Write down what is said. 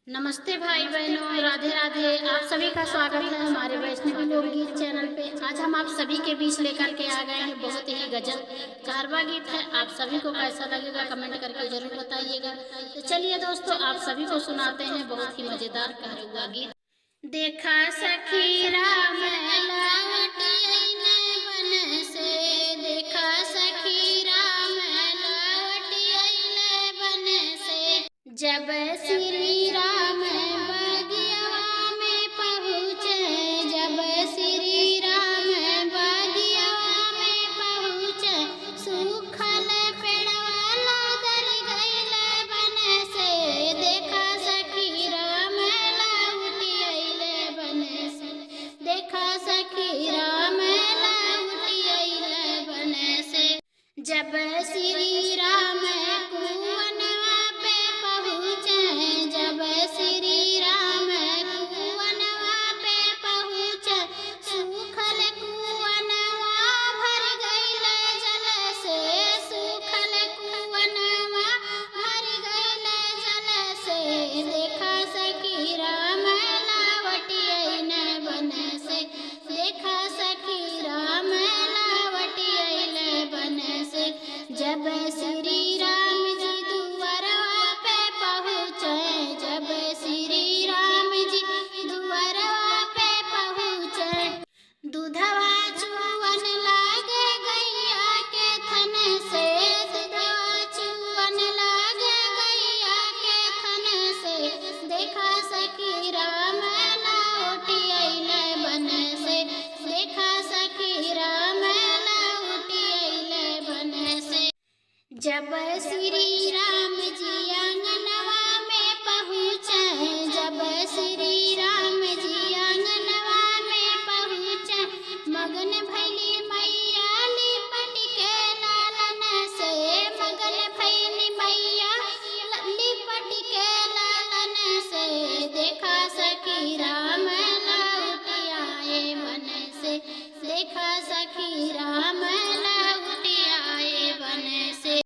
नमस्ते भाई बहनों, राधे राधे। आप सभी का स्वागत है हमारे वैष्णवी लोकगीत चैनल पे। आज हम आप सभी के बीच लेकर के आ गए हैं बहुत ही गजल कारवा गीत है। आप सभी को कैसा लगेगा कमेंट करके जरूर बताइएगा। तो चलिए दोस्तों, आप सभी को सुनाते हैं बहुत ही मजेदार कारवा गीत। देखा सखी राम लौटी अइले बन से, देखा सखी राम लौटी अइले बन से। जब श्री राम बगिया में पहुँचे, जब श्री राम बगिया में पहुँचे, सूखल पेड़वा लदर गइले बन से। देखा सखी राम लौटी अइले बन से, देखा सखी राम लौटी अइले बन से। जब श्री राम कुवनवा पे पहुँचे, जब श्री राम कुवनवा पे पहुँचे, सूखल कुवनवा भर गइले जल से, सूखल कुवनवा भर गइले जल से। देखा सखी राम लौटी अइले बन से, देखा सखी राम लौटी अइले बन से। जब श्री राम जी दुआरवा पे पहुँचे, जब श्री राम जी दुआरवा पे पहुँचे, दूधवा चुवन लागे गैया के थन से, दूधवा चुवन लागे गैया के थन से। देखा सखी राम लौटी अइले बन से, देखा सखी राम लौटी अइले बन से। जब श्री राम जी आंगनवा में पहुँचे, जब श्री राम जी आंगनवा में पहुँचे, मगन भैली मैया लिपट के लालन से, मगन भैली मैया लिपट के लालन से। देखा सखी राम लौटी आए बन से, देखा सखी